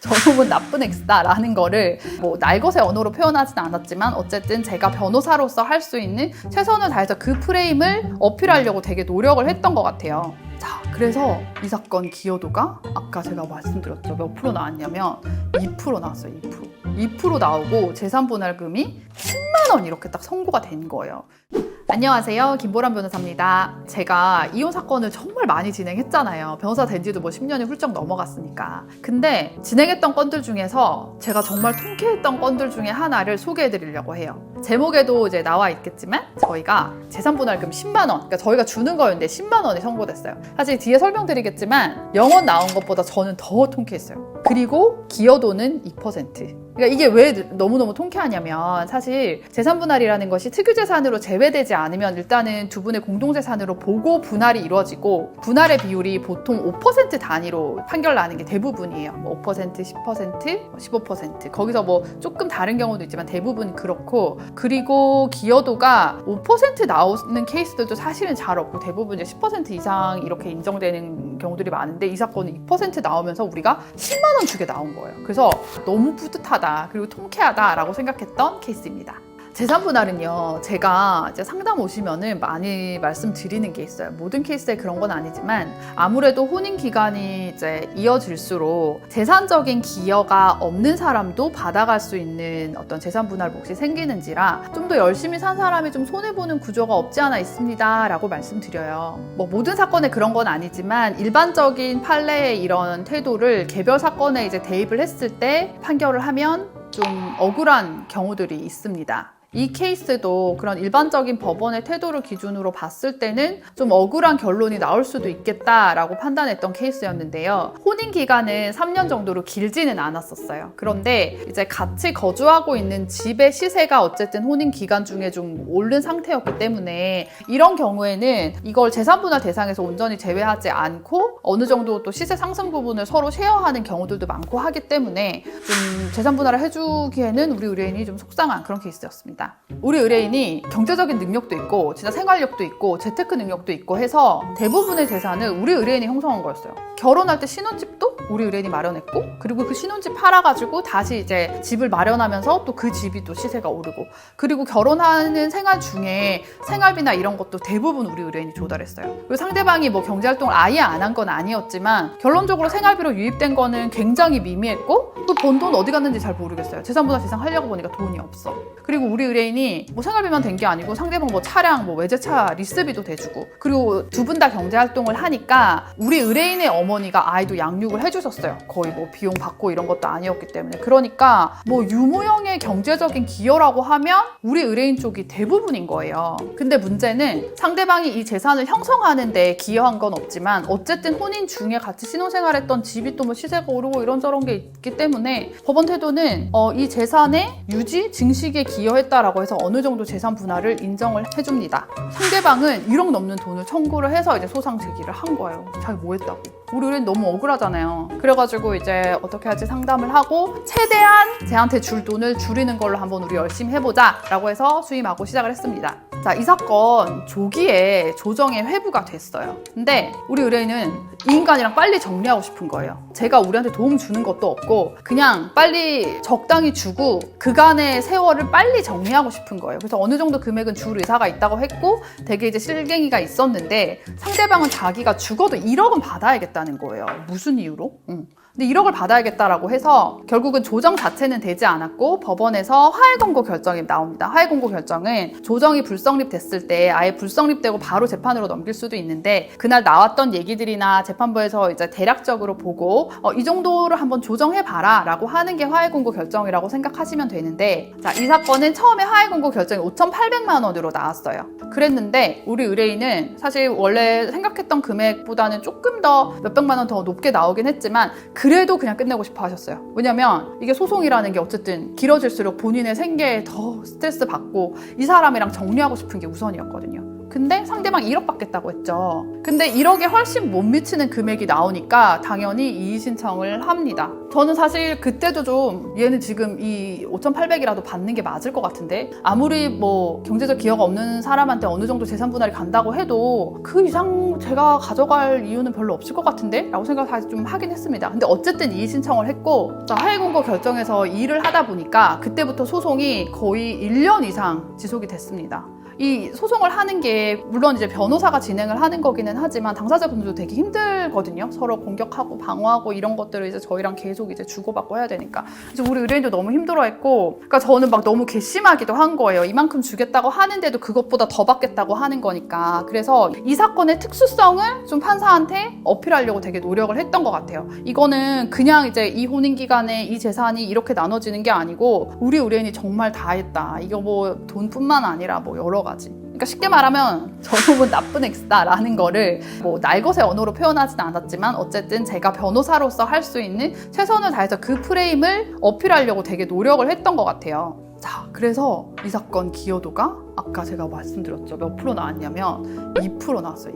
저놈은 나쁜 X다라는 거를 뭐 날것의 언어로 표현하지는 않았지만 어쨌든 제가 변호사로서 할 수 있는 최선을 다해서 그 프레임을 어필하려고 되게 노력을 했던 것 같아요. 자, 그래서 이 사건 기여도가 아까 제가 말씀드렸죠. 몇 프로 나왔냐면 2% 나왔어요. 2% 나오고 재산분할금이 10만 원 이렇게 딱 선고가 된 거예요. 안녕하세요. 김보람 변호사입니다. 제가 이혼 사건을 정말 많이 진행했잖아요. 변호사 된 지도 뭐 10년이 훌쩍 넘어갔으니까. 근데 진행했던 건들 중에서 제가 정말 통쾌했던 건들 중에 하나를 소개해 드리려고 해요. 제목에도 이제 나와 있겠지만 저희가 재산분할금 10만 원, 그러니까 저희가 주는 거였는데 10만 원이 선고됐어요. 사실 뒤에 설명드리겠지만 영원 나온 것보다 저는 더 통쾌했어요. 그리고 기여도는 2%. 그러니까 이게 왜 너무너무 통쾌하냐면 사실 재산분할이라는 것이 특유재산으로 제외되지 않으면 일단은 두 분의 공동재산으로 보고 분할이 이루어지고 분할의 비율이 보통 5% 단위로 판결 나는 게 대부분이에요. 뭐 5%, 10%, 15% 거기서 뭐 조금 다른 경우도 있지만 대부분 그렇고 그리고 기여도가 5% 나오는 케이스들도 사실은 잘 없고 대부분 이제 10% 이상 이렇게 인정되는 경우들이 많은데 이 사건은 2% 나오면서 우리가 10만 원 주게 나온 거예요. 그래서 너무 뿌듯하다 그리고 통쾌하다라고 생각했던 케이스입니다. 재산분할은요, 제가 이제 상담 오시면은 많이 말씀드리는 게 있어요. 모든 케이스에 그런 건 아니지만 아무래도 혼인 기간이 이제 이어질수록 재산적인 기여가 없는 사람도 받아갈 수 있는 어떤 재산분할 몫이 생기는지라 좀 더 열심히 산 사람이 좀 손해보는 구조가 없지 않아 있습니다 라고 말씀드려요. 뭐 모든 사건에 그런 건 아니지만 일반적인 판례의 이런 태도를 개별 사건에 이제 대입을 했을 때 판결을 하면 좀 억울한 경우들이 있습니다. 이 케이스도 그런 일반적인 법원의 태도를 기준으로 봤을 때는 좀 억울한 결론이 나올 수도 있겠다라고 판단했던 케이스였는데요. 혼인 기간은 3년 정도로 길지는 않았었어요. 그런데 이제 같이 거주하고 있는 집의 시세가 어쨌든 혼인 기간 중에 좀 오른 상태였기 때문에 이런 경우에는 이걸 재산분할 대상에서 온전히 제외하지 않고 어느 정도 또 시세 상승 부분을 서로 쉐어하는 경우들도 많고 하기 때문에 좀 재산분할을 해주기에는 우리 의뢰인이 좀 속상한 그런 케이스였습니다. 우리 의뢰인이 경제적인 능력도 있고 진짜 생활력도 있고 재테크 능력도 있고 해서 대부분의 재산을 우리 의뢰인이 형성한 거였어요. 결혼할 때 신혼집도 우리 의뢰인이 마련했고 그리고 그 신혼집 팔아가지고 다시 이제 집을 마련하면서 또 그 집이 또 시세가 오르고 그리고 결혼하는 생활 중에 생활비나 이런 것도 대부분 우리 의뢰인이 조달했어요. 그리고 상대방이 뭐 경제활동을 아예 안 한 건 아니었지만 결론적으로 생활비로 유입된 거는 굉장히 미미했고 또 번 돈 어디 갔는지 잘 모르겠어요. 재산분할 대상 하려고 보니까 돈이 없어. 그리고 우리 의뢰인이 뭐 생활비만 된 게 아니고 상대방 뭐 차량, 뭐 외제차 리스비도 대주고 그리고 두 분 다 경제활동을 하니까 우리 의뢰인의 어머니가 아이도 양육을 해주셨어요. 거의 뭐 비용 받고 이런 것도 아니었기 때문에 그러니까 뭐 유무형의 경제적인 기여라고 하면 우리 의뢰인 쪽이 대부분인 거예요. 근데 문제는 상대방이 이 재산을 형성하는 데 기여한 건 없지만 어쨌든 혼인 중에 같이 신혼생활했던 집이 또 뭐 시세가 오르고 이런저런 게 있기 때문에 법원 태도는 이 재산의 유지, 증식에 기여했다라고 해서 어느 정도 재산 분할을 인정을 해줍니다. 상대방은 1억 넘는 돈을 청구를 해서 이제 소상 제기를 한 거예요. 자기 뭐 했다고. 우리 의뢰인 너무 억울하잖아요. 그래가지고 이제 어떻게 할지 상담을 하고 최대한 쟤한테 줄 돈을 줄이는 걸로 한번 우리 열심히 해보자 라고 해서 수임하고 시작을 했습니다. 자, 이 사건 조기에 조정의 회부가 됐어요. 근데 우리 의뢰인은 이 인간이랑 빨리 정리하고 싶은 거예요. 제가 우리한테 도움 주는 것도 없고 그냥 빨리 적당히 주고 그간의 세월을 빨리 정리하고 싶은 거예요. 그래서 어느 정도 금액은 줄 의사가 있다고 했고 되게 이제 실갱이가 있었는데 상대방은 자기가 죽어도 1억은 받아야겠다는 거예요. 무슨 이유로? 근데 1억을 받아야겠다라고 해서 결국은 조정 자체는 되지 않았고 법원에서 하해공고 결정이 나옵니다. 하해공고 결정은 조정이 불성립됐을 때 아예 불성립되고 바로 재판으로 넘길 수도 있는데 그날 나왔던 얘기들이나 재판부에서 이제 대략적으로 보고 이 정도를 한번 조정해봐라 라고 하는 게 하해공고 결정이라고 생각하시면 되는데 자, 이 사건은 처음에 하해공고 결정이 5,800만 원으로 나왔어요. 그랬는데 우리 의뢰인은 사실 원래 생각했던 금액보다는 조금 더 몇백만 원 더 높게 나오긴 했지만 그래도 그냥 끝내고 싶어 하셨어요. 왜냐면 이게 소송이라는 게 어쨌든 길어질수록 본인의 생계에 더 스트레스 받고 이 사람이랑 정리하고 싶은 게 우선이었거든요. 근데 상대방이 1억 받겠다고 했죠. 근데 1억에 훨씬 못 미치는 금액이 나오니까 당연히 이의 신청을 합니다. 저는 사실 그때도 좀 얘는 지금 이 5,800이라도 받는 게 맞을 것 같은데, 아무리 뭐 경제적 기여가 없는 사람한테 어느 정도 재산 분할이 간다고 해도 그 이상 제가 가져갈 이유는 별로 없을 것 같은데? 라고 생각을 좀 하긴 했습니다. 근데 어쨌든 이의 신청을 했고, 하위공고 결정에서 일을 하다 보니까 그때부터 소송이 거의 1년 이상 지속이 됐습니다. 이 소송을 하는 게 물론 이제 변호사가 진행을 하는 거기는 하지만 당사자분들도 되게 힘들거든요. 서로 공격하고 방어하고 이런 것들을 이제 저희랑 계속 이제 주고받고 해야 되니까. 그래서 우리 의뢰인도 너무 힘들어했고, 그러니까 저는 막 너무 괘씸하기도 한 거예요. 이만큼 주겠다고 하는데도 그것보다 더 받겠다고 하는 거니까. 그래서 이 사건의 특수성을 좀 판사한테 어필하려고 되게 노력을 했던 것 같아요. 이거는 그냥 이제 이 혼인 기간에 이 재산이 이렇게 나눠지는 게 아니고 우리 의뢰인이 정말 다 했다. 이거 뭐 돈뿐만 아니라 뭐 여러 가지. 그러니까 쉽게 말하면 저놈은 나쁜 엑스다라는 거를 뭐 날것의 언어로 표현하지는 않았지만 어쨌든 제가 변호사로서 할 수 있는 최선을 다해서 그 프레임을 어필하려고 되게 노력을 했던 것 같아요. 자, 그래서 이 사건 기여도가 아까 제가 말씀드렸죠. 몇 프로 나왔냐면 2% 나왔어요.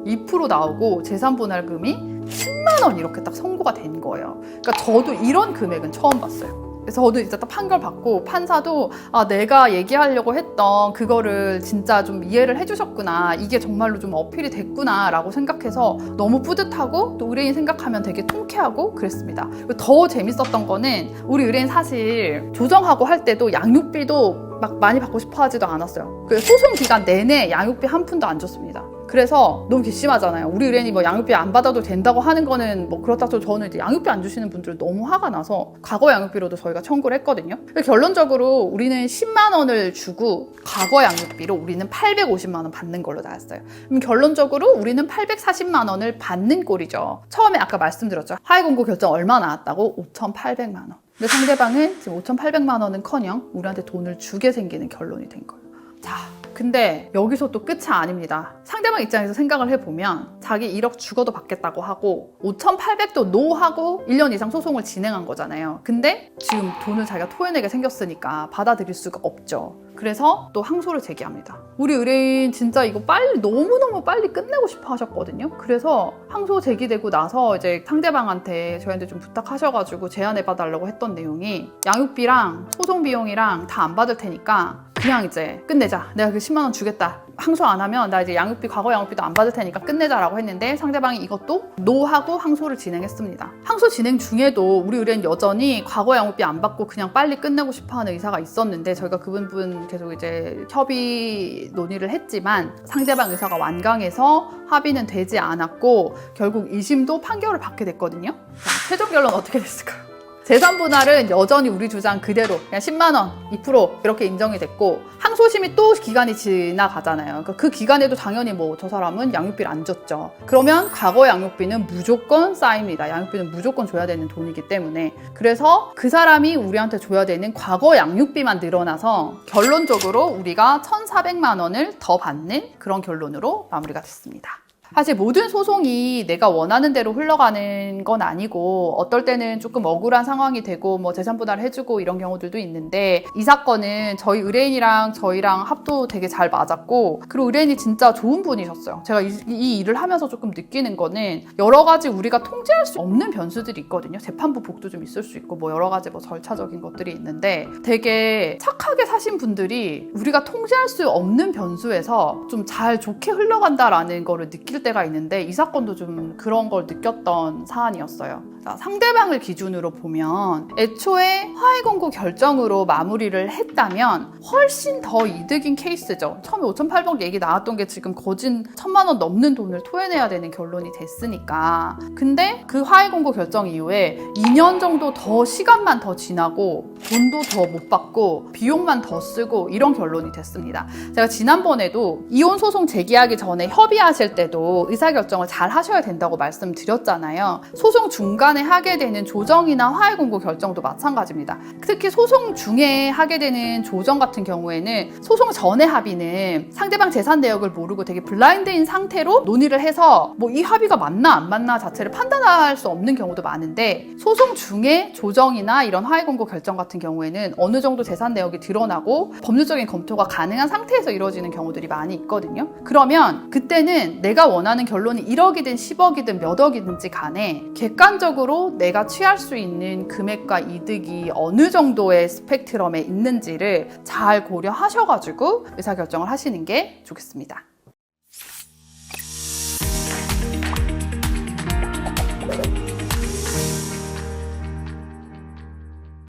2% 나오고 재산분할금이 10만 원 이렇게 딱 선고가 된 거예요. 그러니까 저도 이런 금액은 처음 봤어요. 그래서 저도 진짜 딱 판결 받고 판사도 내가 얘기하려고 했던 그거를 진짜 좀 이해를 해주셨구나, 이게 정말로 좀 어필이 됐구나 라고 생각해서 너무 뿌듯하고 또 의뢰인 생각하면 되게 통쾌하고 그랬습니다. 그리고 더 재밌었던 거는 우리 의뢰인 사실 조정하고 할 때도 양육비도 막 많이 받고 싶어 하지도 않았어요. 그 소송 기간 내내 양육비 한 푼도 안 줬습니다. 그래서 너무 괘씸하잖아요. 우리 의뢰인이 뭐 양육비 안 받아도 된다고 하는 거는 뭐 그렇다고 저는 이제 양육비 안 주시는 분들 너무 화가 나서 과거 양육비로도 저희가 청구를 했거든요. 결론적으로 우리는 10만 원을 주고 과거 양육비로 우리는 850만 원 받는 걸로 나왔어요. 그럼 결론적으로 우리는 840만 원을 받는 꼴이죠. 처음에 아까 말씀드렸죠. 하위공고 결정 얼마 나왔다고? 5,800만 원. 근데 상대방은 지금 5,800만 원은커녕 우리한테 돈을 주게 생기는 결론이 된 거예요. 자, 근데 여기서 또 끝이 아닙니다. 상대방 입장에서 생각을 해보면 자기 1억 죽어도 받겠다고 하고 5,800도 노 하고 1년 이상 소송을 진행한 거잖아요. 근데 지금 돈을 자기가 토해내게 생겼으니까 받아들일 수가 없죠. 그래서 또 항소를 제기합니다. 우리 의뢰인 진짜 이거 너무너무 빨리 끝내고 싶어 하셨거든요. 그래서 항소 제기되고 나서 이제 상대방한테 저희한테 좀 부탁하셔가지고 제안해봐달라고 했던 내용이 양육비랑 소송 비용이랑 다 안 받을 테니까 그냥 이제 끝내자. 내가 그 10만 원 주겠다. 항소 안 하면 나 이제 과거 양육비도 안 받을 테니까 끝내자라고 했는데 상대방이 이것도 노하고 항소를 진행했습니다. 항소 진행 중에도 우리 의뢰인 여전히 과거 양육비 안 받고 그냥 빨리 끝내고 싶어하는 의사가 있었는데 저희가 그 부분 계속 이제 협의 논의를 했지만 상대방 의사가 완강해서 합의는 되지 않았고 결국 2심도 판결을 받게 됐거든요. 자, 최종 결론 어떻게 됐을까요? 재산 분할은 여전히 우리 주장 그대로 그냥 10만 원, 2% 이렇게 인정이 됐고 항소심이 또 기간이 지나가잖아요. 그러니까 그 기간에도 당연히 뭐 저 사람은 양육비를 안 줬죠. 그러면 과거 양육비는 무조건 쌓입니다. 양육비는 무조건 줘야 되는 돈이기 때문에. 그래서 그 사람이 우리한테 줘야 되는 과거 양육비만 늘어나서 결론적으로 우리가 1,400만 원을 더 받는 그런 결론으로 마무리가 됐습니다. 사실 모든 소송이 내가 원하는 대로 흘러가는 건 아니고 어떨 때는 조금 억울한 상황이 되고 뭐 재산 분할을 해주고 이런 경우들도 있는데 이 사건은 저희 의뢰인이랑 저희랑 합도 되게 잘 맞았고 그리고 의뢰인이 진짜 좋은 분이셨어요. 제가 이 일을 하면서 조금 느끼는 거는 여러 가지 우리가 통제할 수 없는 변수들이 있거든요. 재판부 복도 좀 있을 수 있고 뭐 여러 가지 뭐 절차적인 것들이 있는데 되게 착하게 사신 분들이 우리가 통제할 수 없는 변수에서 좀 잘 좋게 흘러간다라는 거를 느낄 때가 있는데 이 사건도 좀 그런 걸 느꼈던 사안이었어요. 자, 상대방을 기준으로 보면 애초에 하위공고 결정으로 마무리를 했다면 훨씬 더 이득인 케이스죠. 처음에 5,800 얘기 나왔던 게 지금 거진 1,000만 원 넘는 돈을 토해내야 되는 결론이 됐으니까. 근데 그 하위공고 결정 이후에 2년 정도 더 시간만 더 지나고 돈도 더 못 받고 비용만 더 쓰고 이런 결론이 됐습니다. 제가 지난번에도 이혼 소송 제기하기 전에 협의하실 때도 의사결정을 잘 하셔야 된다고 말씀드렸잖아요. 소송 중간 중간에 하게 되는 조정이나 화해 공고 결정도 마찬가지입니다. 특히 소송 중에 하게 되는 조정 같은 경우에는 소송 전의 합의는 상대방 재산 내역을 모르고 되게 블라인드인 상태로 논의를 해서 뭐 이 합의가 맞나 안 맞나 자체를 판단할 수 없는 경우도 많은데, 소송 중에 조정이나 이런 화해 공고 결정 같은 경우에는 어느 정도 재산 내역이 드러나고 법률적인 검토가 가능한 상태에서 이루어지는 경우들이 많이 있거든요. 그러면 그때는 내가 원하는 결론이 1억이든 10억이든 몇 억이든지 간에 객관적으로 내가 취할 수 있는 금액과 이득이 어느 정도의 스펙트럼에 있는지를 잘 고려하셔가지고 의사결정을 하시는 게 좋겠습니다.